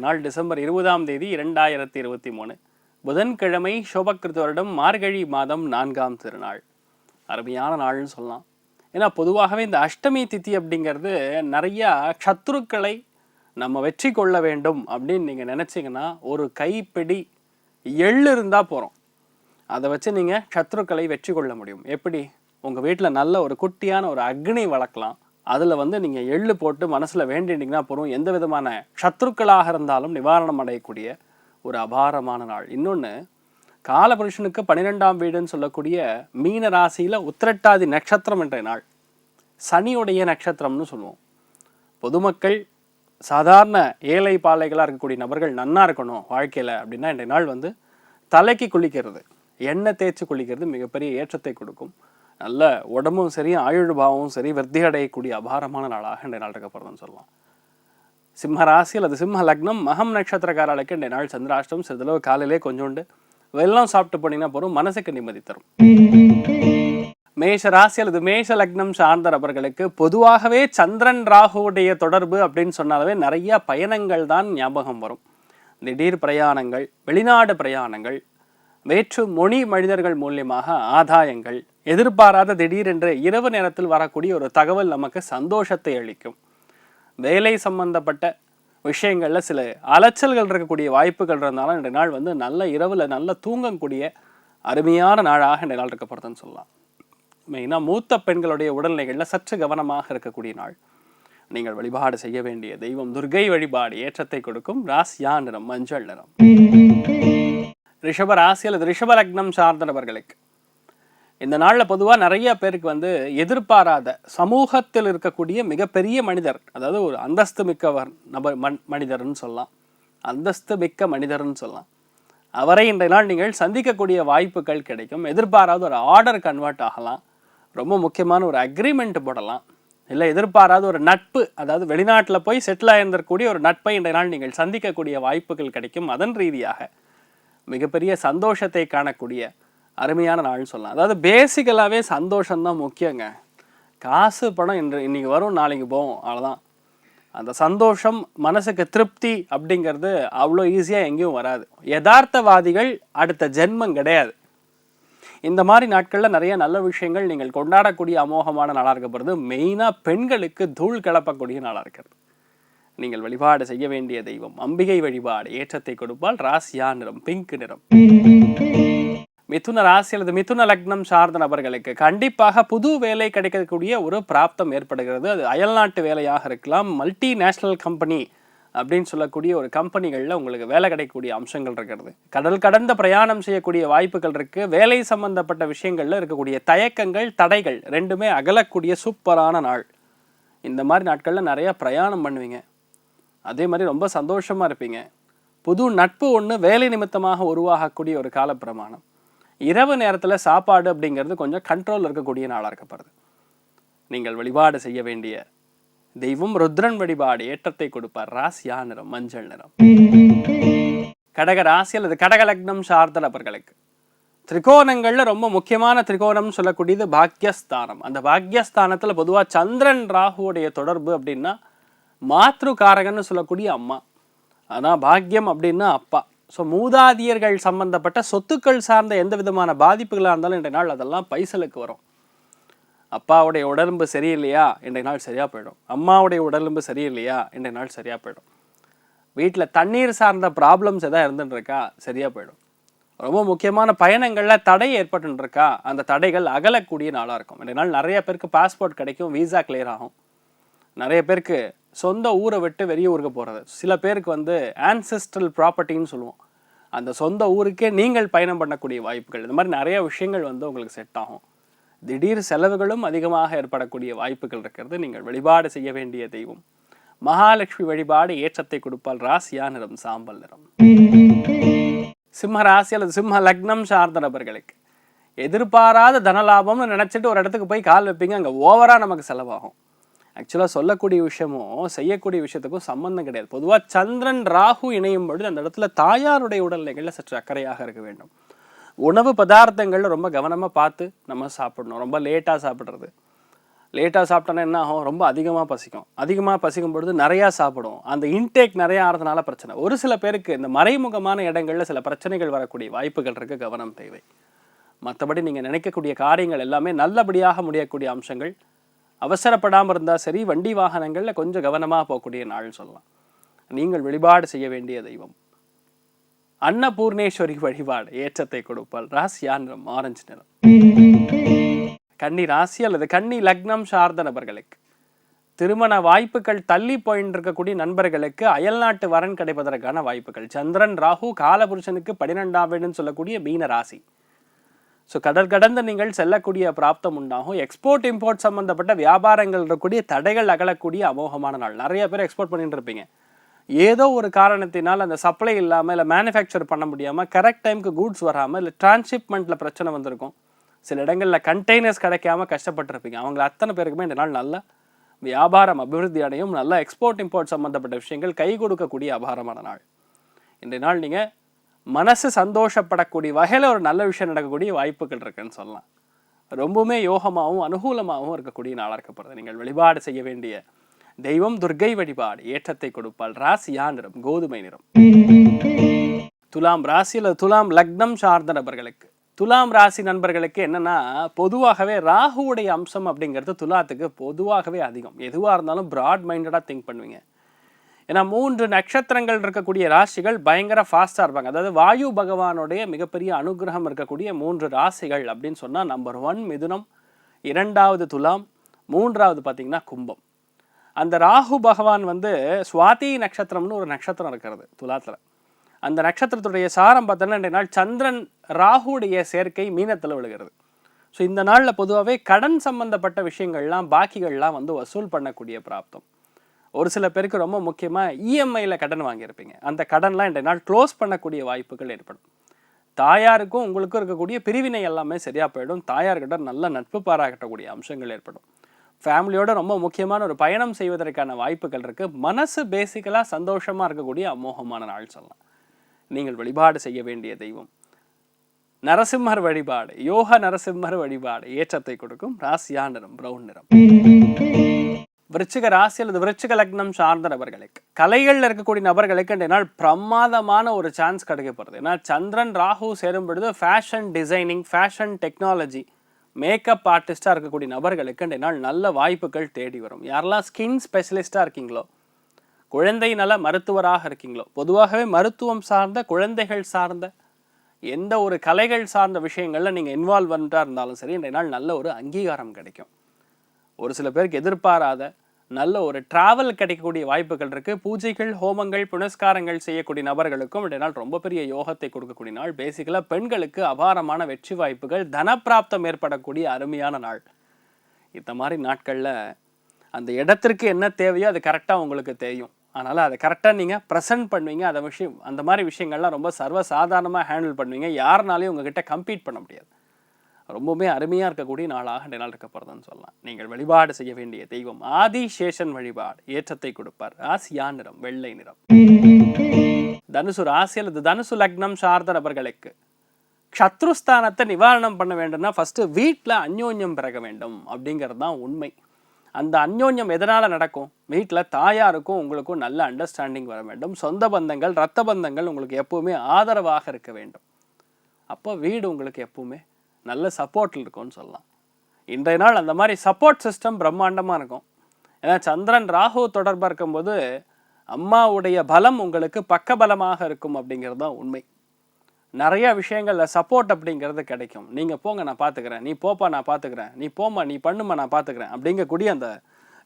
நாள் டிசம்பர் 20ஆம் தேதி 2023 புதன்கிழமை சோபக்கிருத வருடம் மார்கழி மாதம் 4ஆம் திருநாள். அருமையான நாள்னு சொல்லலாம். ஏன்னா பொதுவாகவே இந்த அஷ்டமி திதி அப்படிங்கிறது நிறையா சத்துருக்களை நம்ம வெற்றி கொள்ள வேண்டும் அப்படின்னு நீங்கள் நினச்சிங்கன்னா ஒரு கைப்பிடி எள்ளு இருந்தால் போகிறோம். அதை வச்சு நீங்கள் சத்துருக்களை வெற்றி கொள்ள முடியும். எப்படி? உங்கள் வீட்டில் நல்ல ஒரு குட்டியான ஒரு அக்னி வளர்க்கலாம். அதில் நீங்கள் எள்ளு போட்டு மனசில் வேண்டினீங்கன்னா போகிறோம். எந்த விதமான சத்ருக்களாக இருந்தாலும் நிவாரணம் அடையக்கூடிய ஒரு அபாரமான நாள். இன்னொன்று, காலபுருஷனுக்கு 12ஆம் வீடுன்னு சொல்லக்கூடிய மீன ராசியில் உத்திரட்டாதி நட்சத்திரம் என்ற நாள். சனியுடைய நட்சத்திரம்னு சொல்லுவோம். பொதுமக்கள் சாதாரண ஏழை பாலைகளாக இருக்கக்கூடிய நபர்கள் நன்னா இருக்கணும் வாழ்க்கையில் அப்படின்னா இன்றைய நாள் தலைக்கு குளிக்கிறது, எண்ணெய் தேய்ச்சி குளிக்கிறது மிகப்பெரிய ஏற்றத்தை கொடுக்கும். நல்ல உடம்பும் சரி, ஆயுள்பாவமும் சரி, விருத்தி அடையக்கூடிய அபாரமான நாளாக இன்றைய நாள் இருக்கப்படுறதுன்னு சொல்லலாம். சிம்ம ராசி அல்லது சிம்ம லக்னம் மகம் நட்சத்திரக்காரர்களுக்கு இன்றைய நாள் சந்திராஷ்டம். சிறிதளவு காலையிலே கொஞ்சோண்டு வெள்ளம் சாப்பிட்டு போனீங்கன்னா போகிறோம், மனசுக்கு நிம்மதி தரும். மேஷ ராசி அல்லது மேஷ லக்னம் சார்ந்த நபர்களுக்கு பொதுவாகவே சந்திரன் ராகுவுடைய தொடர்பு அப்படின்னு சொன்னாலே நிறைய பயணங்கள் தான் ஞாபகம் வரும். திடீர் பிரயாணங்கள், வெளிநாடு பிரயாணங்கள், வேற்று மொழி மனிதர்கள் மூலியமாக ஆதாயங்கள், எதிர்பாராத திடீரென்று இரவு நேரத்தில் வரக்கூடிய ஒரு தகவல் நமக்கு சந்தோஷத்தை அளிக்கும். வேலை சம்பந்தப்பட்ட விஷயங்களில் சில அலைச்சல்கள் இருக்கக்கூடிய வாய்ப்புகள் இருந்தாலும் இன்றைய நாள் நல்ல இரவில் நல்ல தூங்கக்கூடிய அருமையான நாளாக இன்றைய நாள் இருக்கப்படுதுன்னு சொல்லலாம். மெயினாக மூத்த பெண்களுடைய உடல்நிலைகளில் சற்று கவனமாக இருக்கக்கூடிய நாள். நீங்கள் வழிபாடு செய்ய வேண்டிய தெய்வம் துர்கை வழிபாடு ஏற்றத்தை கொடுக்கும். ராசியா நிறம் மஞ்சள் நிறம். ரிஷப ராசி அல்லது ரிஷப லக்னம் சார்ந்த நபர்களுக்கு இந்த நாளில் பொதுவாக நிறைய பேருக்கு எதிர்பாராத சமூகத்தில் இருக்கக்கூடிய மிகப்பெரிய மனிதர், அதாவது ஒரு அந்தஸ்து மிக்கவர் மனிதர்னு சொல்லலாம், அந்தஸ்து மிக்க மனிதர்னு சொல்லலாம். அவரை இன்றைய நாள் நீங்கள் சந்திக்கக்கூடிய வாய்ப்புகள் கிடைக்கும். எதிர்பாராத ஒரு ஆர்டர் கன்வெர்ட் ஆகலாம். ரொம்ப முக்கியமான ஒரு அக்ரிமெண்ட் போடலாம். இல்லை எதிர்பாராத ஒரு நட்பு, அதாவது வெளிநாட்டில் போய் செட்டில் ஆயிருந்திருக்கக்கூடிய ஒரு நட்பை இன்றைய நாள் நீங்கள் சந்திக்கக்கூடிய வாய்ப்புகள் கிடைக்கும். அதன் ரீதியாக மிகப்பெரிய சந்தோஷத்தை காணக்கூடிய அருமையான நாள்னு சொல்லலாம். அதாவது பேசிக்கலாகவே சந்தோஷம்தான் முக்கியங்க. காசு பணம் இன்னைக்கு வரும், நாளைக்கு போகும், அவ்வளோதான். அந்த சந்தோஷம், மனசுக்கு திருப்தி அப்படிங்கிறது அவ்வளோ ஈஸியாக எங்கேயும் வராது. யதார்த்தவாதிகள் அடுத்த ஜென்மம் கிடையாது. இந்த மாதிரி நாட்களில் நிறைய நல்ல விஷயங்கள் நீங்கள் கொண்டாடக்கூடிய அமோகமான நாளாக இருக்கப்படுறது. மெயினாக பெண்களுக்கு தூள் கிளப்பக்கூடிய நாளாக இருக்கிறது. நீங்கள் வழிபாடு செய்ய வேண்டிய தெய்வம் அம்பிகை வழிபாடு ஏற்றத்தை கொடுப்பால். ராசியா நிறம் பிங்க் நிறம். மிதுன ராசி அல்லது மிதுன லக்னம் சார்ந்த நபர்களுக்கு கண்டிப்பாக புது வேலை கிடைக்கக்கூடிய ஒரு பிராப்தம் ஏற்படுகிறது. அது அயல்நாட்டு வேலையாக இருக்கலாம், மல்டி நேஷனல் கம்பெனி அப்படின்னு சொல்லக்கூடிய ஒரு கம்பெனிகளில் உங்களுக்கு வேலை கிடைக்கக்கூடிய அம்சங்கள் இருக்கிறது. கடல் கடந்த பிரயாணம் செய்யக்கூடிய வாய்ப்புகள் இருக்குது. வேலை சம்பந்தப்பட்ட விஷயங்களில் இருக்கக்கூடிய தயக்கங்கள், தடைகள் ரெண்டுமே அகலக்கூடிய சூப்பரான நாள். இந்த மாதிரி நாட்களில் நிறையா பிரயாணம் பண்ணுவீங்க. அதே மாதிரி ரொம்ப சந்தோஷமாக இருப்பீங்க. புது நட்பு ஒன்று வேலை நிமித்தமாக உருவாகக்கூடிய ஒரு காலப்பிரமாணம். இரவு நேரத்தில் சாப்பாடு அப்படிங்கிறது கொஞ்சம் கண்ட்ரோல் இருக்கக்கூடிய நாளாக இருக்கப்படுது. நீங்கள் வழிபாடு செய்ய வேண்டிய தெய்வம் ருத்ரன் வழிபாடு ஏற்றத்தை கொடுப்பார். ராசியா நிறம் மஞ்சள் நிறம். கடக ராசி அல்லது கடக லக்னம் சார்ந்த நபர்களுக்கு திரிகோணங்களில் ரொம்ப முக்கியமான திரிகோணம் சொல்லக்கூடியது பாக்யஸ்தானம். அந்த பாக்யஸ்தானத்தில் பொதுவாக சந்திரன் ராகுவுடைய தொடர்பு அப்படின்னா மாத்ருகாரகன்னு சொல்லக்கூடிய அம்மா. ஆனால் பாக்யம் அப்படின்னா அப்பா. ஸோ மூதாதியர்கள் சம்பந்தப்பட்ட சொத்துக்கள் சார்ந்த எந்த விதமான பாதிப்புகளாக இருந்தாலும் இன்றைய நாள் அதெல்லாம் பைசலுக்கு வரும். அப்பாவுடைய உடம்பு சரியில்லையா, இன்றைய நாள் சரியாக போயிடும். அம்மாவுடைய உடம்பு சரியில்லையா, இன்றைய நாள் சரியாக போயிடும். வீட்டில் தண்ணீர் சார்ந்த ப்ராப்ளம்ஸ் எதாவது இருந்துட்டுருக்கா, சரியாக போயிடும். ரொம்ப முக்கியமான பயணங்களில் தடை ஏற்பட்டுருக்கா, அந்த தடைகள் அகலக்கூடிய நாளாக இருக்கும். இன்றைய நாள் நிறைய பேருக்கு பாஸ்போர்ட் கிடைக்கும், வீசா கிளியர் ஆகும். நிறைய பேருக்கு சொந்த ஊரை விட்டு வெளியே ஊருக்கு போகிறது. சில பேருக்கு ஆன்செஸ்ட்ரல் ப்ராப்பர்ட்டின்னு சொல்லுவோம். அந்த சொந்த ஊருக்கே நீங்கள் பயணம் பண்ணக்கூடிய வாய்ப்புகள், இந்த மாதிரி நிறைய விஷயங்கள் உங்களுக்கு செட் ஆகும். திடீர் செலவுகளும் அதிகமாக ஏற்படக்கூடிய வாய்ப்புகள் இருக்கிறது. நீங்கள் வழிபாடு செய்ய வேண்டிய தெய்வம் மகாலட்சுமி வழிபாடு ஏற்றத்தை கொடுப்பால். ராசியா நிறம் சாம்பல் நிறம். சிம்ம ராசி அல்லது சிம்ம லக்னம் சார்ந்த நபர்களுக்கு எதிர்பாராத தனலாபம்னு நினச்சிட்டு ஒரு இடத்துக்கு போய் கால் வைப்பீங்க, அங்கே ஓவராக நமக்கு செலவாகும். ஆக்சுவலாக சொல்லக்கூடிய விஷயமும் செய்யக்கூடிய விஷயத்துக்கும் சம்மந்தம் கிடையாது. பொதுவாக சந்திரன் ராகு இணையும் பொழுது அந்த இடத்துல தாயாருடைய உடல்நிலைகளில் சற்று அக்கறையாக இருக்க வேண்டும். உணவு பதார்த்தங்களில் ரொம்ப கவனமாக பார்த்து நம்ம சாப்பிடணும். ரொம்ப லேட்டாக சாப்பிட்றது, லேட்டாக சாப்பிட்டோன்னா என்ன ஆகும், ரொம்ப அதிகமாக பசிக்கும். அதிகமாக பசிக்கும் பொழுது நிறையா சாப்பிடும். அந்த இன்டேக் நிறையா ஆகிறதுனால பிரச்சனை. ஒரு சில பேருக்கு இந்த மறைமுகமான இடங்களில் சில பிரச்சனைகள் வரக்கூடிய வாய்ப்புகள் இருக்குது, கவனம் தேவை. மற்றபடி நீங்கள் நினைக்கக்கூடிய காரியங்கள் எல்லாமே நல்லபடியாக முடியக்கூடிய அம்சங்கள். அவசரப்படாமல் இருந்தால் சரி, வண்டி வாகனங்களில் கொஞ்சம் கவனமாக போகக்கூடிய நாள்னு சொல்லலாம். நீங்கள் வழிபாடு செய்ய வேண்டிய தெய்வம் அன்னபூர்ணேஸ்வரி வழிபாடு, ஏற்றத்தை கொடுப்பாள். ராசியா நிறம் ஆரஞ்சு நிறம். கன்னி ராசி அல்லது கன்னி லக்னம் சார்ந்த நபர்களுக்கு திருமண வாய்ப்புகள் தள்ளி போயின்னு இருக்கக்கூடிய நண்பர்களுக்கு அயல்நாட்டு வரன் கிடைப்பதற்கான வாய்ப்புகள். சந்திரன் ராகு காலபுருஷனுக்கு 12ஆம் வீடுன்னு சொல்லக்கூடிய மீன ராசி. ஸோ கடல் கடந்து நீங்கள் செல்லக்கூடிய பிராப்தம் உண்டாகும். எக்ஸ்போர்ட் இம்போர்ட் சம்மந்தப்பட்ட வியாபாரங்கள் இருக்கக்கூடிய தடைகள் அகலக்கூடிய அமோகமான நாள். நிறைய பேர் எக்ஸ்போர்ட் பண்ணிட்டு இருப்பீங்க. ஏதோ ஒரு காரணத்தினால் அந்த சப்ளை இல்லாமல், இல்லை மேனுஃபேக்சர் பண்ண முடியாமல், கரெக்ட் டைமுக்கு கூட்ஸ் வராமல், இல்லை டிரான்ஸ்ஷிப்மெண்ட்டில் பிரச்சனை வந்திருக்கும். சில இடங்களில் கண்டெய்னர்ஸ் கிடைக்காம கஷ்டப்பட்டுருப்பீங்க. அவங்கள அத்தனை பேருக்குமே இந்த நாள் நல்ல வியாபாரம் அபிவிருத்தி அடையும். நல்ல எக்ஸ்போர்ட் இம்போர்ட் சம்மந்தப்பட்ட விஷயங்கள் கை கொடுக்கக்கூடிய அபாரமான நாள். இன்றைய நாள் நீங்கள் மனசு சந்தோஷப்படக்கூடிய வகையில் ஒரு நல்ல விஷயம் நடக்கக்கூடிய வாய்ப்புகள் இருக்குன்னு சொல்லலாம். ரொம்பவுமே யோகமாகவும் அனுகூலமாகவும் இருக்கக்கூடிய நாளாக இருக்கப்படுறது. நீங்கள் வழிபாடு செய்ய வேண்டிய தெய்வம் துர்க்கை வழிபாடு, ஏற்றத்தை கொடுப்பாள். ராசியா நிறம் கோதுமை நிறம். துலாம் ராசி அல்லது துலாம் லக்னம் சார்ந்த நபர்களுக்கு, துலாம் ராசி நண்பர்களுக்கு என்னன்னா, பொதுவாகவே ராகுவுடைய அம்சம் அப்படிங்கிறது துலாத்துக்கு பொதுவாகவே அதிகம். எதுவாக இருந்தாலும் ப்ராட் மைண்டடாக திங்க் பண்ணுவீங்க. ஏன்னா 3 நட்சத்திரங்கள் இருக்கக்கூடிய ராசிகள் பயங்கர ஃபாஸ்ட்டாக இருப்பாங்க. அதாவது வாயு பகவானுடைய மிகப்பெரிய அனுகிரகம் இருக்கக்கூடிய 3 ராசிகள் அப்படின்னு சொன்னால், நம்பர் 1 மிதுனம், 2வது துலாம், 3வது பார்த்தீங்கன்னா கும்பம். அந்த ராகு பகவான் சுவாதி நட்சத்திரம்னு ஒரு நட்சத்திரம் இருக்கிறது துலாத்தில். அந்த நட்சத்திரத்துடைய சாரம் பார்த்தோன்னா இன்றைய நாள் சந்திரன் ராகுடைய சேர்க்கை மீனத்தில் விழுகிறது. ஸோ இந்த நாளில் பொதுவாகவே கடன் சம்பந்தப்பட்ட விஷயங்கள்லாம், பாக்கிகள்லாம் வசூல் பண்ணக்கூடிய பிராப்தம். ஒரு சில பேருக்கு ரொம்ப முக்கியமாக இஎம்ஐயில் கடன் வாங்கியிருப்பீங்க. அந்த கடன்லாம் இன்றைய நாள் க்ளோஸ் பண்ணக்கூடிய வாய்ப்புகள் ஏற்படும். தாயாருக்கும் உங்களுக்கும் இருக்கக்கூடிய பிரிவினை எல்லாமே சரியாக போயிடும். தாயார்கிட்ட நல்ல நட்பு பாராட்டக்கூடிய அம்சங்கள் ஏற்படும். ஃபேமிலியோட ரொம்ப முக்கியமான ஒரு பயணம் செய்வதற்கான வாய்ப்புகள் இருக்குது. மனசு பேசிக்கலாக சந்தோஷமாக இருக்கக்கூடிய அமோகமான நாள் சொல்லலாம். நீங்கள் வழிபாடு செய்ய வேண்டிய தெய்வம் நரசிம்மர் வழிபாடு, யோக நரசிம்மர் வழிபாடு, ஏற்றத்தை கொடுக்கும். ராசியா நிறம் பிரவுன் நிறம். விருச்சிக ராசி அல்லது விருச்சிக லக்னம் சார்ந்த நபர்களுக்கு, கலைகளில் இருக்கக்கூடிய நபர்களுக்கு இன்றைய நாள் பிரமாதமான ஒரு சான்ஸ் கிடைக்கப்படுது. ஏன்னா சந்திரன் ராகு சேரும் பொழுது fashion designing, fashion technology, makeup ஆர்டிஸ்டாக இருக்கக்கூடிய நபர்களுக்கு இன்றைய நாள் நல்ல வாய்ப்புகள் தேடி வரும். யாரெல்லாம் ஸ்கின் ஸ்பெஷலிஸ்டாக இருக்கீங்களோ, குழந்தை நல மருத்துவராக இருக்கீங்களோ, பொதுவாகவே மருத்துவம் சார்ந்த, குழந்தைகள் சார்ந்த, எந்த ஒரு கலைகள் சார்ந்த விஷயங்களில் நீங்கள் இன்வால்வ்மெண்ட்டாக இருந்தாலும் சரி, இன்றைய நாள் நல்ல ஒரு அங்கீகாரம் கிடைக்கும். ஒரு சில பேருக்கு எதிர்பாராத நல்ல ஒரு டிராவல் கிடைக்கக்கூடிய வாய்ப்புகள் இருக்குது. பூஜைகள், ஹோமங்கள், புனஸ்காரங்கள் செய்யக்கூடிய நபர்களுக்கும் இன்றைய நாள் ரொம்ப பெரிய யோகத்தை கொடுக்கக்கூடிய நாள். பேசிக்கலாக பெண்களுக்கு அபாரமான வெற்றி வாய்ப்புகள், தனப்பிராப்தம் ஏற்படக்கூடிய அருமையான நாள். இந்த மாதிரி நாட்களில் அந்த இடத்திற்கு என்ன தேவையோ அது கரெக்டாக உங்களுக்கு தெரியும். அதனால் அதை கரெக்டாக நீங்கள் ப்ரெசென்ட் பண்ணுவீங்க. அந்த மாதிரி விஷயங்கள்லாம் ரொம்ப சர்வசாதாரணமாக ஹேண்டில் பண்ணுவீங்க. யாருனாலையும் உங்ககிட்ட கம்பீட் பண்ண முடியாது. ரொம்பவுமே அருமையாக இருக்கக்கூடிய நாளாக இந்த நாள் இருக்கப்படுதுன்னு சொல்லலாம். நீங்கள் வழிபாடு செய்ய வேண்டிய தெய்வம் ஆதிசேஷன் வழிபாடு, ஏற்றத்தை கொடுப்பார். ராசியா நிறம் வெள்ளை நிறம். தனுசு ராசி அல்லது தனுசு லக்னம் சார்ந்த நபர்களுக்கு சத்ருஸ்தானத்தை நிவாரணம் பண்ண வேண்டும்னா ஃபஸ்ட்டு வீட்டில் அந்யோன்யம் பிறக்க வேண்டும் அப்படிங்கிறது தான் உண்மை. அந்த அந்யோன்யம் எதனால் நடக்கும்? வீட்டில் தாயாருக்கும் உங்களுக்கும் நல்ல அண்டர்ஸ்டாண்டிங் வர வேண்டும். சொந்த பந்தங்கள், இரத்த பந்தங்கள் உங்களுக்கு எப்பவுமே ஆதரவாக இருக்க வேண்டும். அப்போ வீடு உங்களுக்கு எப்பவுமே நல்ல சப்போர்ட்டில் இருக்கும்னு சொல்லலாம். இன்றைய நாள் அந்த மாதிரி சப்போர்ட் சிஸ்டம் பிரம்மாண்டமாக இருக்கும். ஏன்னா சந்திரன் ராகு தொடர்பாக இருக்கும்போது அம்மாவுடைய பலம் உங்களுக்கு பக்கபலமாக இருக்கும் அப்படிங்கிறது தான் உண்மை. நிறைய விஷயங்களில் சப்போர்ட் அப்படிங்கிறது கிடைக்கும். நீங்கள் போங்க நான் பார்த்துக்கிறேன், நீ போப்பா நான் பார்த்துக்கிறேன், நீ போமா நீ பண்ணுமா நான் பார்த்துக்கிறேன் அப்படிங்கக்கூடிய அந்த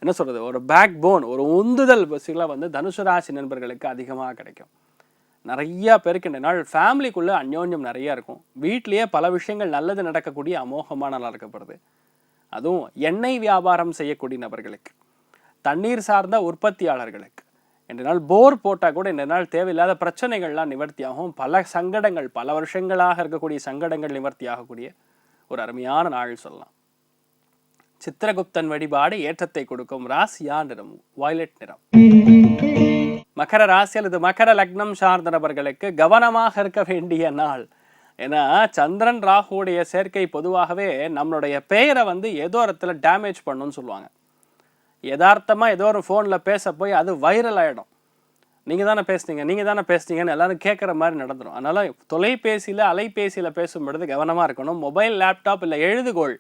என்ன சொல்கிறது, ஒரு பேக் போன், ஒரு உந்துதல் பஸ்ஸுகளாக தனுசு ராசி நண்பர்களுக்கு அதிகமாக கிடைக்கும். நிறையா பேருக்கு இந்த நாள் ஃபேமிலிக்குள்ளே அந்யோன்யம் நிறையா இருக்கும். வீட்லேயே பல விஷயங்கள் நல்லது நடக்கக்கூடிய அமோகமான நாள் இருக்கப்படுது. அதுவும் எண்ணெய் வியாபாரம் செய்யக்கூடிய நபர்களுக்கு, தண்ணீர் சார்ந்த உற்பத்தியாளர்களுக்கு இந்த நாள் போர் போட்டால் கூட இந்த நாள் தேவையில்லாத பிரச்சனைகள்லாம் நிவர்த்தியாகும். பல சங்கடங்கள், பல வருஷங்களாக இருக்கக்கூடிய சங்கடங்கள் நிவர்த்தி ஆகக்கூடிய ஒரு அருமையான நாள் சொல்லலாம். சித்திரகுப்தன் வழிபாடு ஏற்றத்தை கொடுக்கும். ராசியா நிறம் வயலட் நிறம். மகர ராசி அல்லது மகர லக்னம் சார்ந்த நபர்களுக்கு கவனமாக இருக்க வேண்டிய நாள். ஏன்னா சந்திரன் ராகுடைய சேர்க்கை பொதுவாகவே நம்மளுடைய பெயரை வந்து ஏதோ இடத்துல டேமேஜ் பண்ணுன்னு சொல்லுவாங்க. யதார்த்தமாக ஏதோ ஒரு ஃபோனில் பேச போய் அது வைரல் ஆகிடும். நீங்கள் தானே பேசுனீங்கன்னு எல்லாரும் கேட்குற மாதிரி நடந்துடும். அதனால் தொலைபேசியில் அலைபேசியில் பேசும் பொழுது கவனமாக இருக்கணும். மொபைல், லேப்டாப் இல்லை எழுதுகோள்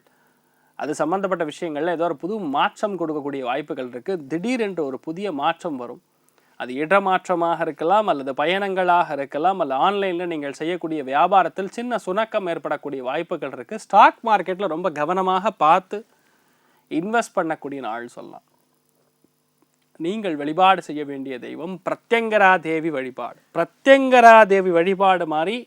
அது சம்மந்தப்பட்ட விஷயங்களில் ஏதோ ஒரு புது மாற்றம் கொடுக்கக்கூடிய வாய்ப்புகள் இருக்குது. திடீரென்று ஒரு புதிய மாற்றம் வரும். அது இடமாற்றமாக இருக்கலாம், அல்லது பயணங்களாக இருக்கலாம், அல்லது ஆன்லைனில் நீங்கள் செய்யக்கூடிய வியாபாரத்தில் சின்ன சுணக்கம் ஏற்படக்கூடிய வாய்ப்புகள் இருக்குது. ஸ்டாக் மார்க்கெட்டில் ரொம்ப கவனமாக பார்த்து இன்வெஸ்ட் பண்ணக்கூடிய நாள் சொல்லலாம். நீங்கள் வழிபாடு செய்ய வேண்டிய தெய்வம் பிரத்யங்கரா தேவி வழிபாடு. பிரத்யங்கரா தேவி வழிபாடு மாதிரி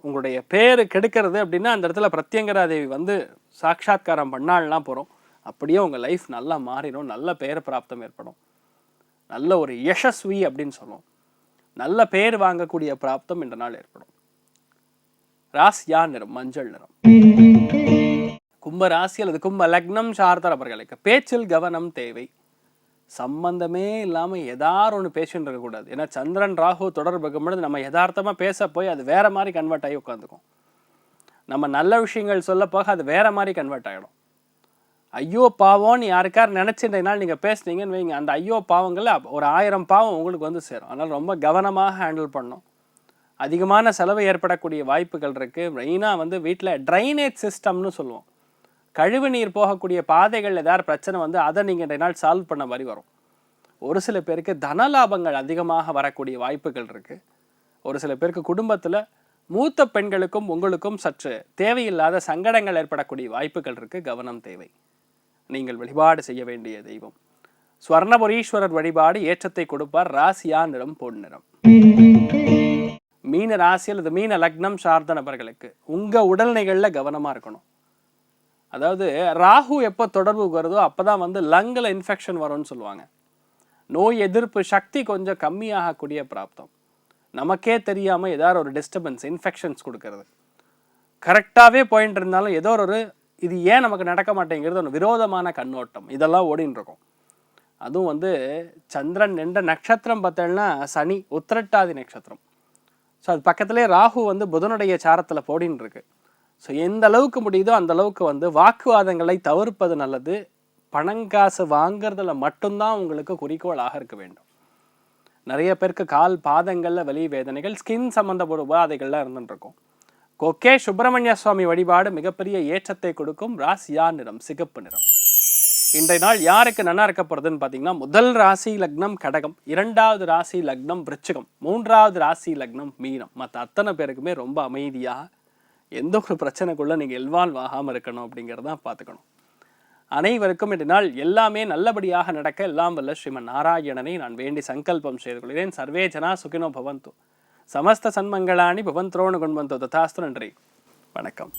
உங்களுடைய பேரு கெடுக்கிறது அப்படின்னா அந்த இடத்துல பிரத்யங்கரா தேவி வந்து சாட்சாத்காரம் பண்ணாலாம் போகிறோம். அப்படியே உங்கள் லைஃப் நல்லா மாறிடும். நல்ல பேர் பிராப்தம் ஏற்படும். நல்ல ஒரு யசஸ்வி அப்படின்னு சொல்லுவோம். நல்ல பேர் வாங்கக்கூடிய பிராப்தம் இந்த நாள் ஏற்படும். ராசியா நிறம் மஞ்சள் நிறம். கும்ப ராசி அல்லது கும்ப லக்னம் சார்ந்த நபர்களுக்கு பேச்சில் கவனம் தேவை. சம்பந்தமே இல்லாமல் எதாரும் ஒன்று பேசின்னு இருக்கக்கூடாது. ஏன்னா சந்திரன் ராகு தொடர்பு பொழுது நம்ம யதார்த்தமாக பேச போய் அது வேற மாதிரி கன்வெர்ட் ஆகி உட்காந்துக்கும். நம்ம நல்ல விஷயங்கள் சொல்ல போக அது வேற மாதிரி கன்வெர்ட் ஆகிடும். ஐயோ பாவம்னு யாருக்கார் நினச்சின்றதுனால நீங்கள் பேசுனீங்கன்னு வைங்க, அந்த ஐயோ பாவங்களில் ஒரு 1000 பாவம் உங்களுக்கு வந்து சேரும். அதனால் ரொம்ப கவனமாக ஹேண்டில் பண்ணணும். அதிகமான செலவு ஏற்படக்கூடிய வாய்ப்புகள் இருக்குது. மெயினாக வந்து வீட்டில் ட்ரைனேஜ் சிஸ்டம்னு சொல்லுவோம். கழிவு நீர் போகக்கூடிய பாதைகள் ஏதாவது பிரச்சனை வந்து அதை நீங்கள் இந்த நாள் சால்வ் பண்ண மாதிரி வரும். ஒரு சில பேருக்கு தனலாபங்கள் அதிகமாக வரக்கூடிய வாய்ப்புகள் இருக்குது. ஒரு சில பேருக்கு குடும்பத்தில் மூத்த பெண்களுக்கும் உங்களுக்கும் சற்று தேவையில்லாத சங்கடங்கள் ஏற்படக்கூடிய வாய்ப்புகள் இருக்குது. கவனம் தேவை. நீங்கள் வழிபாடு செய்ய வேண்டிய தெய்வம் ஸ்வர்ணபுரீஸ்வரர் வழிபாடு ஏற்றத்தை கொடுப்பார். ராசியா நிறம் பொன் நிறம். மீன ராசி அல்லது மீன லக்னம் சார்ந்த நபர்களுக்கு உங்கள் உடல்நிலைகளில் கவனமாக இருக்கணும். அதாவது ராகு எப்போ தொடர்பு வருதோ அப்போ தான் வந்து லங்கில் இன்ஃபெக்ஷன் வரும்னு சொல்லுவாங்க. நோய் எதிர்ப்பு சக்தி கொஞ்சம் கம்மியாகக்கூடிய பிராப்தம். நமக்கே தெரியாமல் ஏதாவது ஒரு டிஸ்டர்பன்ஸ் இன்ஃபெக்ஷன்ஸ் கொடுக்கறது. கரெக்டாகவே போயிட்டு இருந்தாலும் ஏதோ ஒரு இது ஏன் நமக்கு நடக்க மாட்டேங்கிறது ஒரு விரோதமான கண்ணோட்டம் இதெல்லாம் ஓடின்னு இருக்கும். அதுவும் வந்து சந்திரன் நின்ற நட்சத்திரம் பார்த்தோம்னா சனி உத்திரட்டாதி நட்சத்திரம். ஸோ அது பக்கத்துலேயே ராகு வந்து புதனுடைய சாரத்தில் போடின்னு இருக்கு. ஸோ எந்த அளவுக்கு முடியுதோ அந்த அளவுக்கு வந்து வாக்குவாதங்களை தவிர்ப்பது நல்லது. பணங்காசு வாங்கிறதுல மட்டும்தான் உங்களுக்கு குறிக்கோளாக இருக்க வேண்டும். நிறைய பேருக்கு கால் பாதங்களில் வலி வேதனைகள், ஸ்கின் சம்மந்தப்பட்ட உபாதைகள்லாம் இருந்துருக்கும். கொக்கே சுப்பிரமணிய சுவாமி வழிபாடு மிகப்பெரிய ஏற்றத்தை கொடுக்கும். ராசியா நிறம் சிகப்பு நிறம். இன்றைய நாள் யாருக்கு நல்லா இருக்க போகிறதுன்னு பார்த்தீங்கன்னா, முதல் ராசி லக்னம் கடகம், 2வது ராசி லக்னம் விருச்சிகம், 3வது ராசி லக்னம் மீனம். மற்ற அத்தனை பேருக்குமே ரொம்ப அமைதியாக எந்த ஒரு பிரச்சனைக்குள்ளே நீங்கள் இன்வால்வ் ஆகாமல் இருக்கணும் அப்படிங்கிறதான் பார்த்துக்கணும். அனைவருக்கும் இன்றைய நாள் எல்லாமே நல்லபடியாக நடக்க எல்லாம் வல்ல ஸ்ரீமன் நாராயணனை நான் வேண்டி சங்கல்பம் செய்து கொள்கிறேன். சர்வே ஜனா சுகினோ பவந்து, சமஸ்த சன்மங்களானி பவந்த்ரோணு குண்பந்தோ ததாஸ்து. நன்றி, வணக்கம்.